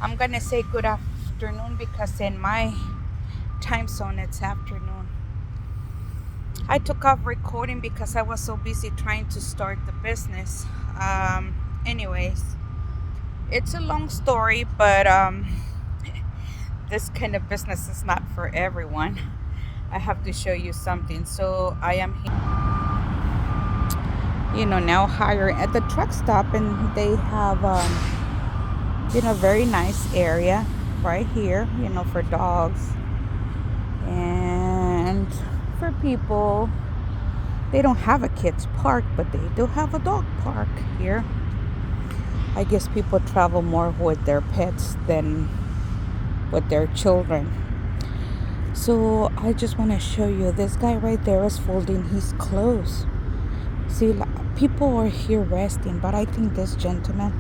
I'm gonna say good afternoon because in my time zone it's afternoon. I took off recording because I was so busy trying to start the business. Anyways, it's a long story, but this kind of business is not for everyone. I have to show you something. So I am now hiring at the truck stop, and they have very nice area right here, for dogs and for people. They don't have a kids park, but they do have a dog park here. I guess people travel more with their pets than with their children. So I just want to show you, this guy right there is folding his clothes. See, people are here resting, but I think this gentleman,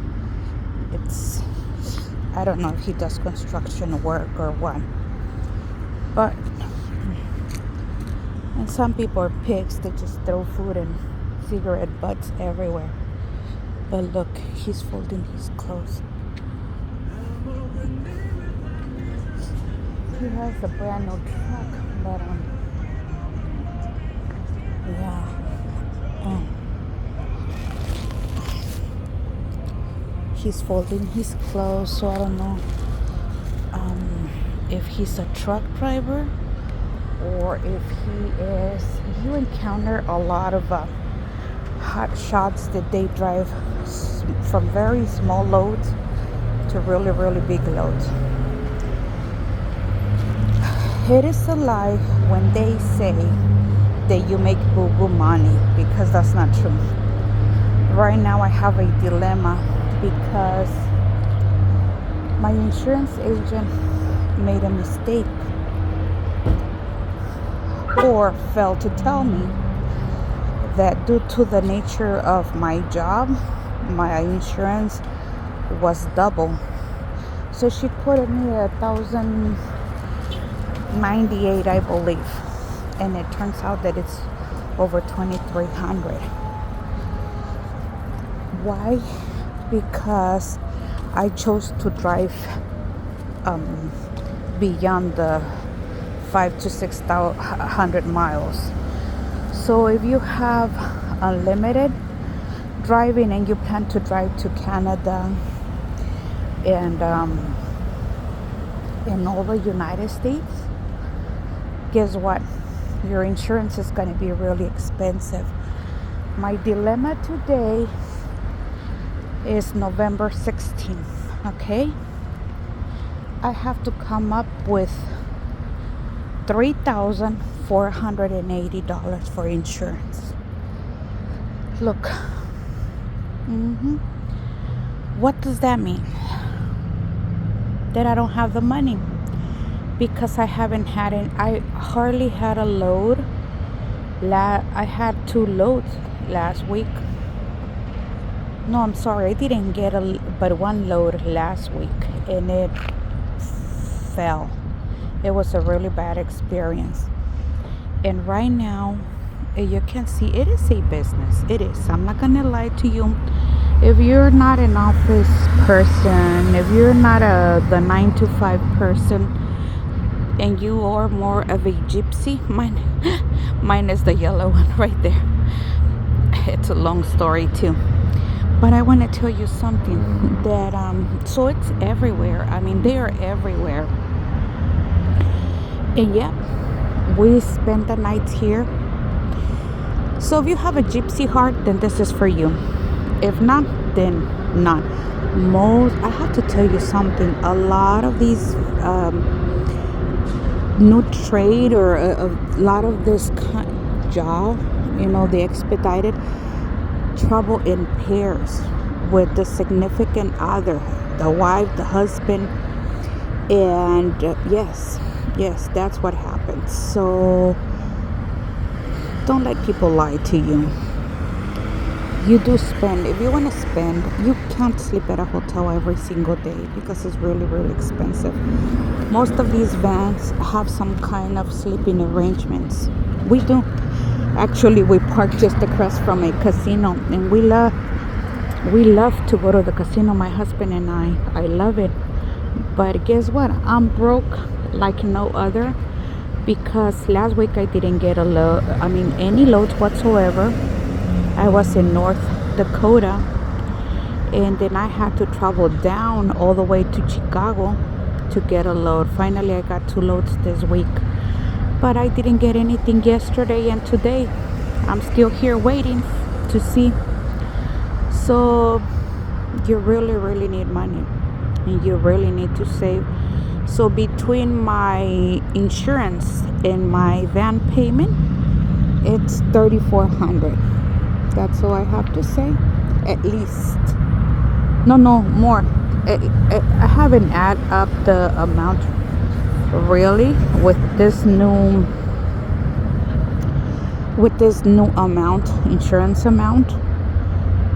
I don't know if he does construction work or what, but and some people are pigs. They just throw food and cigarette butts everywhere. But look, he's folding his clothes. He has a brand new truck, but yeah. He's folding his clothes, so I don't know if he's a truck driver or if you encounter a lot of hot shots that they drive from very small loads to really, really big loads. It is a lie when they say that you make boo-boo money, because that's not true. Right now I have a dilemma because my insurance agent made a mistake or failed to tell me that due to the nature of my job, my insurance was double. So she quoted me 1,098, I believe, and it turns out that it's over 2,300. Why? Because I chose to drive beyond the 500 to 600 miles. So if you have unlimited driving and you plan to drive to Canada and in all the United States, guess what? Your insurance is going to be really expensive. My dilemma today is November 16th, okay? I have to come up with $3,480 for insurance. Look. What does that mean? That I don't have the money, because I hardly had a load. I had 2 loads last week. No, I'm sorry, I didn't get but 1 load last week, and it fell. It was a really bad experience. And right now, you can see it is a business. It is. I'm not gonna lie to you. If you're not an office person, if you're not the 9 to 5 person, and you are more of a gypsy, mine is the yellow one right there. It's a long story too. But I want to tell you something that so it's everywhere. I mean, they are everywhere. And yeah, we spend the nights here. So if you have a gypsy heart, then this is for you. If not, then not. I have to tell you something. A lot of these new trade, or a lot of this job, the expedited, travel in pairs with the significant other, the wife, the husband, and yes, that's what happens. So don't let people lie to you. You do spend. If you want to spend, you can't sleep at a hotel every single day because it's really, really expensive. Most of these vans have some kind of sleeping arrangements. We do. Actually, we park just across from a casino, and we love to go to the casino, my husband and I love it. But guess what? I'm broke like no other because last week I didn't get a load. I mean, any loads whatsoever. I was in North Dakota, and then I had to travel down all the way to Chicago to get a load. Finally, I got 2 loads this week, but I didn't get anything yesterday and today. I'm still here waiting to see. So you really need money, and you really need to save. So between my insurance and my van payment, it's $3,400. That's all I have to say, at least. No, more. I haven't add up the amount really with this new amount, insurance amount.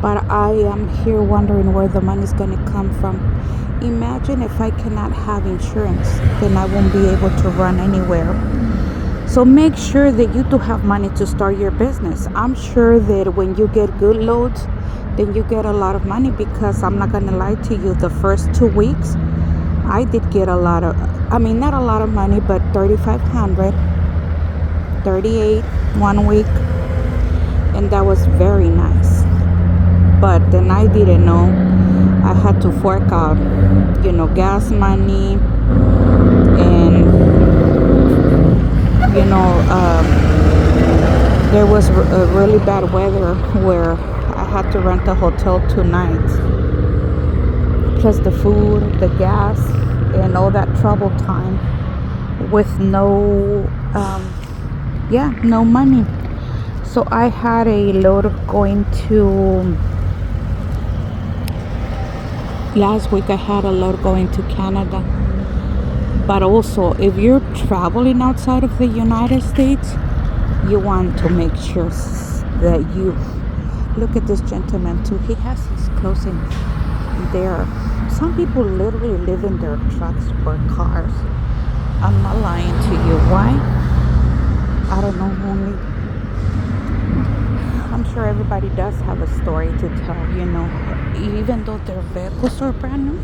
But I am here wondering where the money's gonna come from. Imagine if I cannot have insurance, then I won't be able to run anywhere. So make sure that you do have money to start your business. I'm sure that when you get good loads, then you get a lot of money, because I'm not gonna lie to you, the first 2 weeks I did get a lot of, I mean, not a lot of money, but 3,500, 38 1 week, and that was very nice. But then I didn't know I had to fork out, gas money, and there was a really bad weather where I had to rent a hotel 2 nights, plus the food, the gas, and all that travel time with no money. So I had a load going to, last week I had a load going to Canada. But also, if you're traveling outside of the United States, you want to make sure that you look at this gentleman too. He has his clothes in there. Some people literally live in their trucks or cars. I'm not lying to you. Why? I don't know. I'm sure everybody does have a story to tell, even though their vehicles are brand new.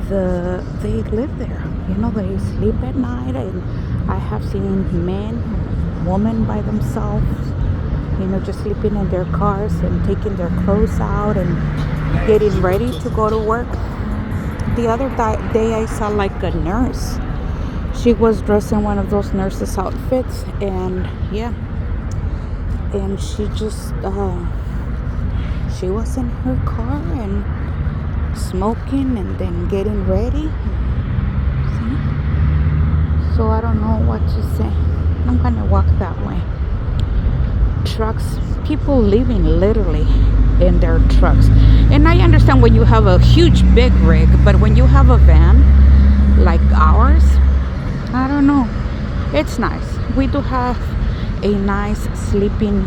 They live there, they sleep at night, and I have seen men, women by themselves, just sleeping in their cars and taking their clothes out and getting ready to go to work. The other day I saw like a nurse. She was dressed in one of those nurses' outfits, and and she just she was in her car and smoking and then getting ready. See? So I don't know what to say. I'm gonna walk that way. Trucks, people living literally in their trucks. And I understand when you have a huge big rig, but when you have a van like ours, I don't know. It's nice. We do have a nice sleeping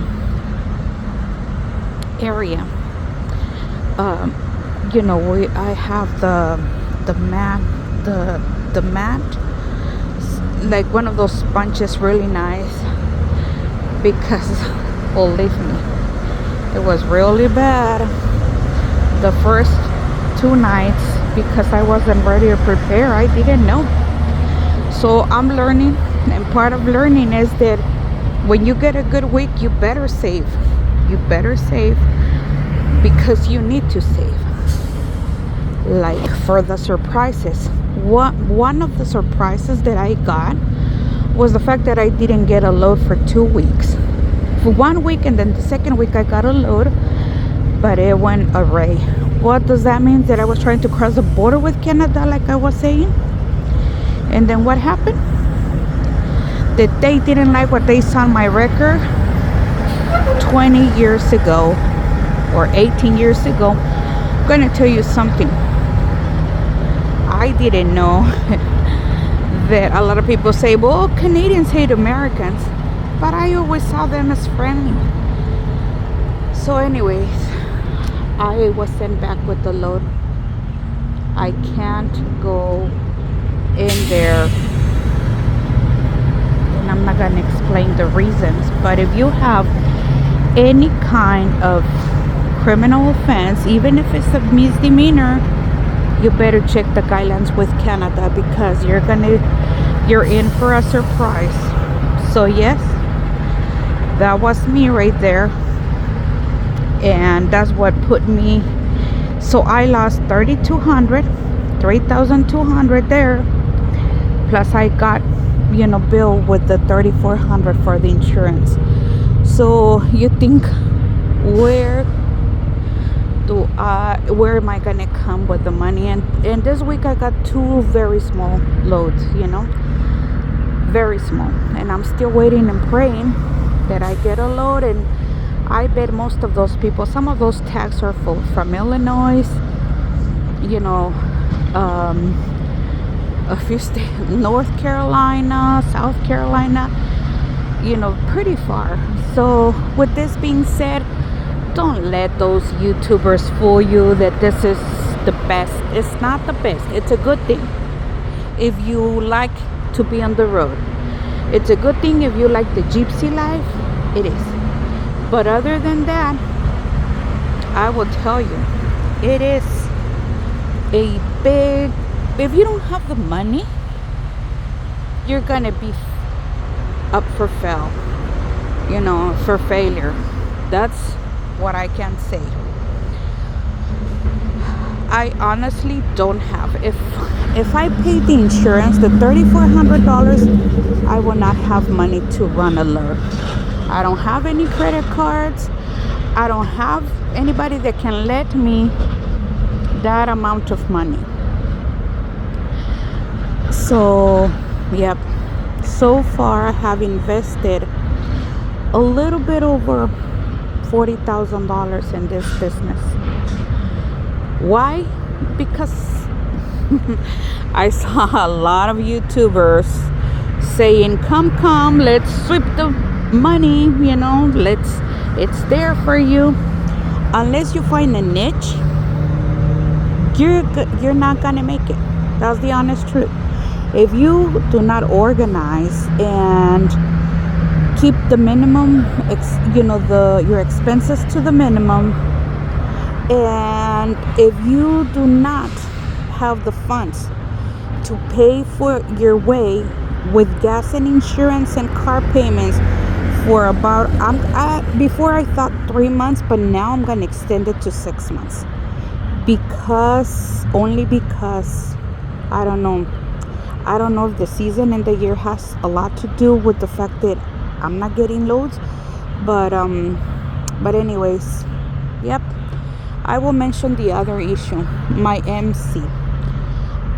area. I have the mat, like one of those sponges, really nice, because believe me, it was really bad the first 2 nights because I wasn't ready to prepare. I didn't know. So I'm learning, and part of learning is that when you get a good week, you better save. Because you need to save. Like for the surprises. One of the surprises that I got was the fact that I didn't get a load for 2 weeks. For 1 week, and then the second week I got a load, but it went awry. What does that mean? That I was trying to cross the border with Canada, like I was saying. And then what happened? That they didn't like what they saw on my record 20 years ago or 18 years ago. I'm gonna tell you something. I didn't know that a lot of people say, well, Canadians hate Americans, but I always saw them as friendly. So anyways, I was sent back with the load. I can't go in there, and I'm not gonna explain the reasons, but if you have any kind of criminal offense, even if it's a misdemeanor, you better check the guidelines with Canada, because you're in for a surprise. So yes, that was me right there, and that's what put me. So I lost 3,200, 3,200 there, plus I got, bill with the 3,400 for the insurance. So you think, where where am I gonna come with the money? And this week I got 2 very small loads, very small, and I'm still waiting and praying that I get a load. And I bet most of those people, some of those tags are from Illinois, a few states, North Carolina, South Carolina, pretty far. So with this being said, don't let those YouTubers fool you that this is the best. It's not the best. It's a good thing if you like to be on the road. It's a good thing if you like the gypsy life. It is. But other than that, I will tell you, it is a big, if you don't have the money, you're gonna be up for for failure. That's what I can say. I honestly don't have. If I pay the insurance, the $3,400, I will not have money to run a load. I don't have any credit cards. I don't have anybody that can let me that amount of money. So, yep. So far, I have invested a little bit over $40,000 in this business. Why? Because I saw a lot of YouTubers saying, come, let's sweep the money, it's there for you. Unless you find a niche, you're not gonna make it. That's the honest truth. If you do not organize and keep the minimum, your expenses to the minimum, and if you do not have the funds to pay for your way with gas and insurance and car payments for about, before I thought 3 months, but now I'm gonna extend it to 6 months, because I don't know if the season and the year has a lot to do with the fact that I'm not getting loads, but anyways, yep. I will mention the other issue, my MC.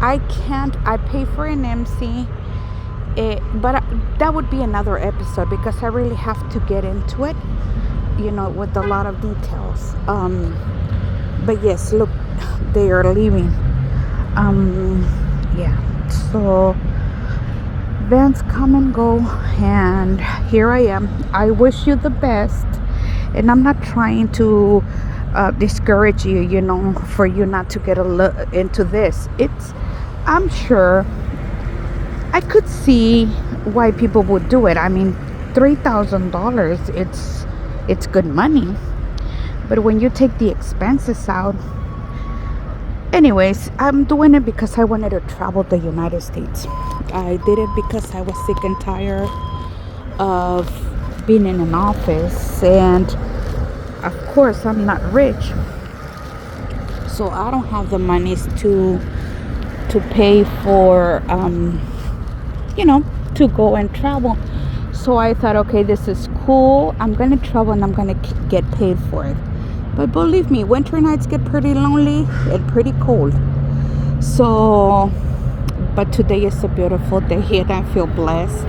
I pay for an MC, but that would be another episode, because I really have to get into it, with a lot of details. But yes, look, they are leaving. Yeah, so events come and go, and here I am. I wish you the best, and I'm not trying to discourage you, for you not to get into this. I'm sure I could see why people would do it. I mean, $3,000, it's good money, but when you take the expenses out, anyways, I'm doing it because I wanted to travel the United States. I did it because I was sick and tired of being in an office, and of course I'm not rich, so I don't have the monies to pay for to go and travel. So I thought, okay, this is cool, I'm gonna travel and I'm gonna get paid for it. But believe me, winter nights get pretty lonely and pretty cold. So, but today is a beautiful day and I feel blessed.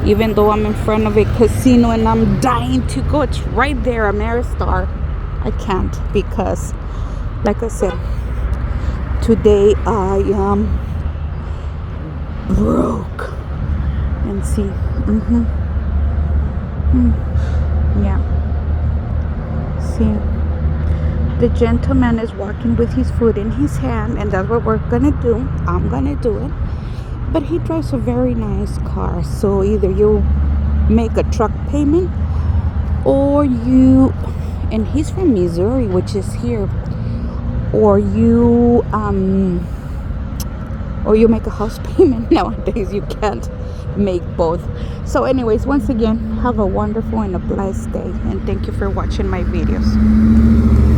Even though I'm in front of a casino and I'm dying to go, it's right there, Ameristar. I can't, because, like I said, today I am broke. And see, yeah. See. The gentleman is walking with his food in his hand, and that's what we're gonna do. I'm gonna do it. But he drives a very nice car, so either you make a truck payment, or and he's from Missouri, which is here. or you make a house payment. Nowadays you can't make both. So anyways, once again, have a wonderful and a blessed day, and thank you for watching my videos.